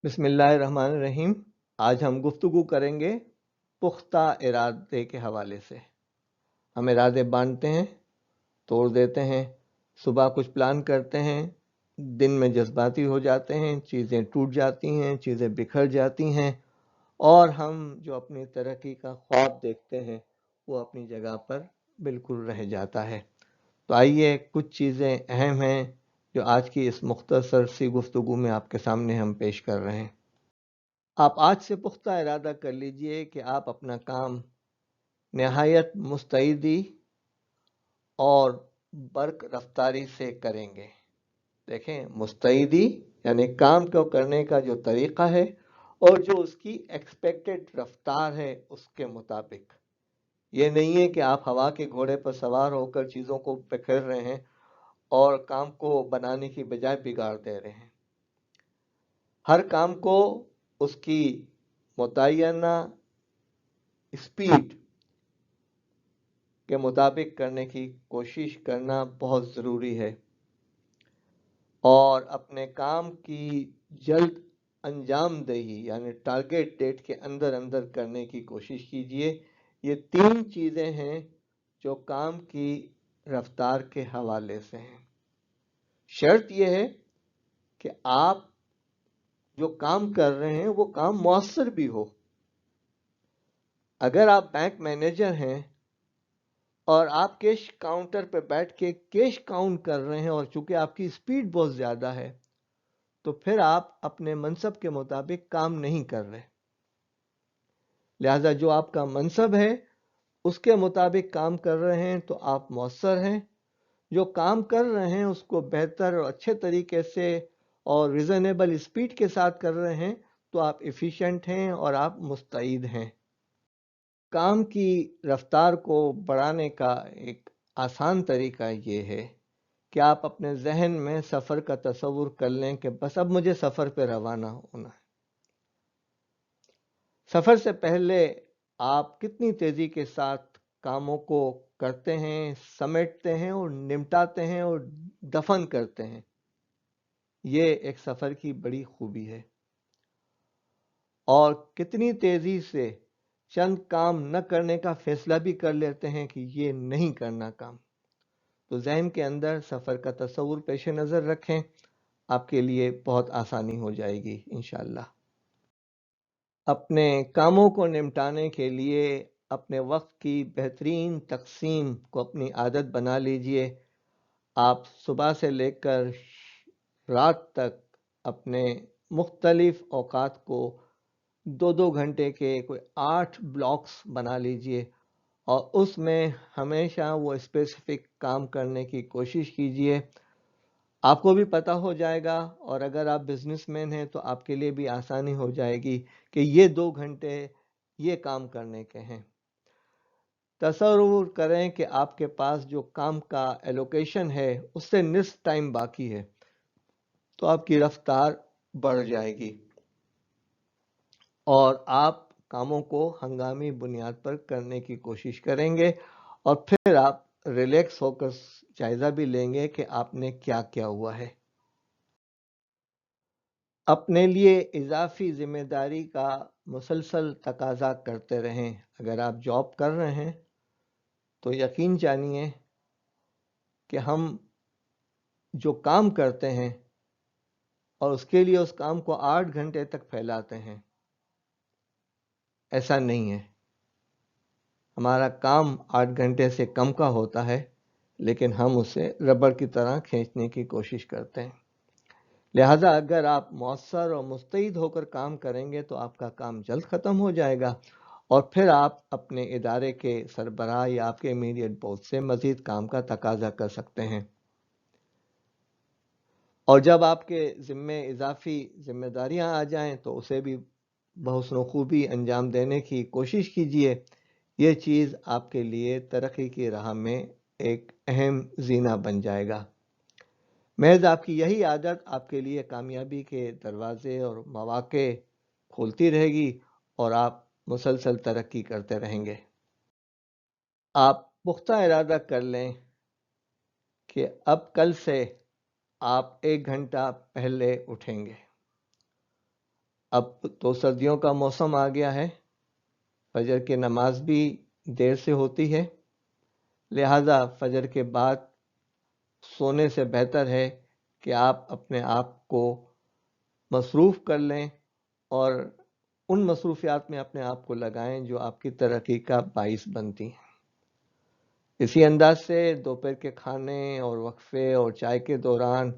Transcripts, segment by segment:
बिस्मिल्लाहिर्रहमानिर्रहीम। आज हम गुफ्तगू करेंगे पुख्ता इरादे के हवाले से। हम इरादे बांधते हैं, तोड़ देते हैं, सुबह कुछ प्लान करते हैं, दिन में जज्बाती हो जाते हैं, चीज़ें टूट जाती हैं, चीज़ें बिखर जाती हैं और हम जो अपनी तरक्की का ख्वाब देखते हैं वो अपनी जगह पर बिल्कुल रह जाता है। तो आइए कुछ चीज़ें अहम हैं जो आज की इस मुख्तसर सी गुफ्तगू में आपके सामने हम पेश कर रहे हैं। आप आज से पुख्ता इरादा कर लीजिए कि आप अपना काम नहायत मुस्तैदी और बर्क रफ्तारी से करेंगे। देखें, मुस्तैदी यानी काम को करने का जो तरीका है और जो उसकी एक्सपेक्टेड रफ्तार है उसके मुताबिक। ये नहीं है कि आप हवा के घोड़े पर सवार होकर चीज़ों को बिखेर रहे हैं और काम को बनाने की बजाय बिगाड़ दे रहे हैं। हर काम को उसकी मुतय्यना स्पीड के मुताबिक करने की कोशिश करना बहुत ज़रूरी है और अपने काम की जल्द अंजाम दही यानी टारगेट डेट के अंदर अंदर करने की कोशिश कीजिए। ये तीन चीज़ें हैं जो काम की रफ्तार के हवाले से हैं। शर्त यह है कि आप जो काम कर रहे हैं वो काम मौसर भी हो। अगर आप बैंक मैनेजर हैं और आप कैश काउंटर पर बैठ के कैश काउंट कर रहे हैं और चूंकि आपकी स्पीड बहुत ज़्यादा है तो फिर आप अपने मनसब के मुताबिक काम नहीं कर रहे। लिहाजा जो आपका मनसब है उसके मुताबिक काम कर रहे हैं तो आप मौसर हैं। जो काम कर रहे हैं उसको बेहतर और अच्छे तरीके से और रिजनेबल स्पीड के साथ कर रहे हैं तो आप एफिशिएंट हैं और आप मुस्तैद हैं। काम की रफ्तार को बढ़ाने का एक आसान तरीका ये है कि आप अपने जहन में सफ़र का तस्वुर कर लें कि बस अब मुझे सफ़र पे रवाना होना है। सफ़र से पहले आप कितनी तेज़ी के साथ कामों को करते हैं, समेटते हैं और निपटाते हैं और दफन करते हैं, ये एक सफ़र की बड़ी खूबी है। और कितनी तेज़ी से चंद काम न करने का फैसला भी कर लेते हैं कि ये नहीं करना काम। तो जहन के अंदर सफ़र का तस्वुर पेश नज़र रखें, आपके लिए बहुत आसानी हो जाएगी इंशाअल्लाह। अपने कामों को निपटाने के लिए अपने वक्त की बेहतरीन तकसीम को अपनी आदत बना लीजिए। आप सुबह से लेकर रात तक अपने मुख्तलिफ औकात को 2-2 घंटे के कोई 8 ब्लॉक्स बना लीजिए और उसमें हमेशा वो स्पेसिफिक काम करने की कोशिश कीजिए। आपको भी पता हो जाएगा और अगर आप बिजनेसमैन हैं तो आपके लिए भी आसानी हो जाएगी कि ये 2 घंटे ये काम करने के हैं। तसव्वुर करें कि आपके पास जो काम का एलोकेशन है उससे निस्फ टाइम बाकी है तो आपकी रफ्तार बढ़ जाएगी और आप कामों को हंगामी बुनियाद पर करने की कोशिश करेंगे और फिर आप रिलैक्स होकर जायज़ा भी लेंगे कि आपने क्या क्या हुआ है। अपने लिए इजाफी जिम्मेदारी का मुसलसल तकाजा करते रहें। अगर आप जॉब कर रहे हैं तो यकीन जानिए कि हम जो काम करते हैं और उसके लिए उस काम को 8 घंटे तक फैलाते हैं, ऐसा नहीं है। हमारा काम 8 घंटे से कम का होता है लेकिन हम उसे रबड़ की तरह खींचने की कोशिश करते हैं। लिहाजा अगर आप मौसर और मुस्तैद होकर काम करेंगे तो आपका काम जल्द ख़त्म हो जाएगा और फिर आप अपने इदारे के सरबराह या आपके इमीडिएट बॉस से मज़ीद काम का तकाजा कर सकते हैं। और जब आपके ज़िम्मे इजाफी जिम्मेदारियां आ जाएं तो उसे भी बहुस्न खूबी अंजाम देने की कोशिश कीजिए। ये चीज़ आपके लिए तरक्की की राह में एक अहम ज़ीना बन जाएगा। महज आपकी यही आदत आपके लिए कामयाबी के दरवाजे और मौके खोलती रहेगी और आप मुसलसल तरक्की करते रहेंगे। आप पुख्ता इरादा कर लें कि अब कल से आप 1 घंटा पहले उठेंगे اب تو سردیوں کا موسم آ گیا ہے، فجر کی نماز بھی دیر سے ہوتی ہے، لہذا فجر کے بعد سونے سے بہتر ہے کہ آپ اپنے آپ کو مصروف کر لیں اور ان مصروفیات میں اپنے آپ کو لگائیں جو آپ کی ترقی کا باعث بنتی ہیں۔ اسی انداز سے دوپہر کے کھانے اور وقفے اور چائے کے دوران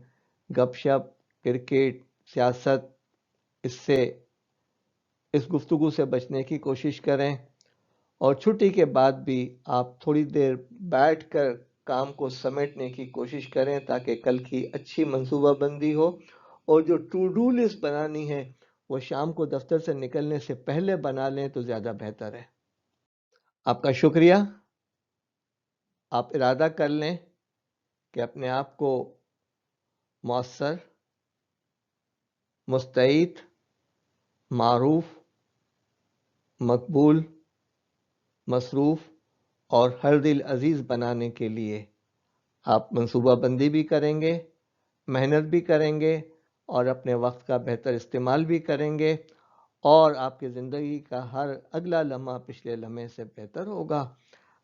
گپ شپ، کرکٹ، سیاست، اس گفتگو سے بچنے کی کوشش کریں، اور چھٹی کے بعد بھی آپ تھوڑی دیر بیٹھ کر کام کو سمیٹنے کی کوشش کریں تاکہ کل کی اچھی منصوبہ بندی ہو، اور جو ٹو ڈو لسٹ بنانی ہے وہ شام کو دفتر سے نکلنے سے پہلے بنا لیں تو زیادہ بہتر ہے۔ آپ کا شکریہ۔ آپ ارادہ کر لیں کہ اپنے آپ کو مؤثر، مستعد، معروف، مقبول، مصروف اور ہر دل عزیز بنانے کے لیے آپ منصوبہ بندی بھی کریں گے، محنت بھی کریں گے، اور اپنے وقت کا بہتر استعمال بھی کریں گے، اور آپ کی زندگی کا ہر اگلا لمحہ پچھلے لمحے سے بہتر ہوگا۔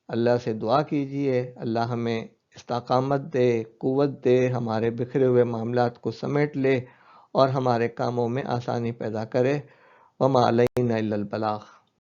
اللہ سے دعا کیجئے اللہ ہمیں استقامت دے، قوت دے، ہمارے بکھرے ہوئے معاملات کو سمیٹ لے اور ہمارے کاموں میں آسانی پیدا کرے۔ وما علینا الا البلاغ۔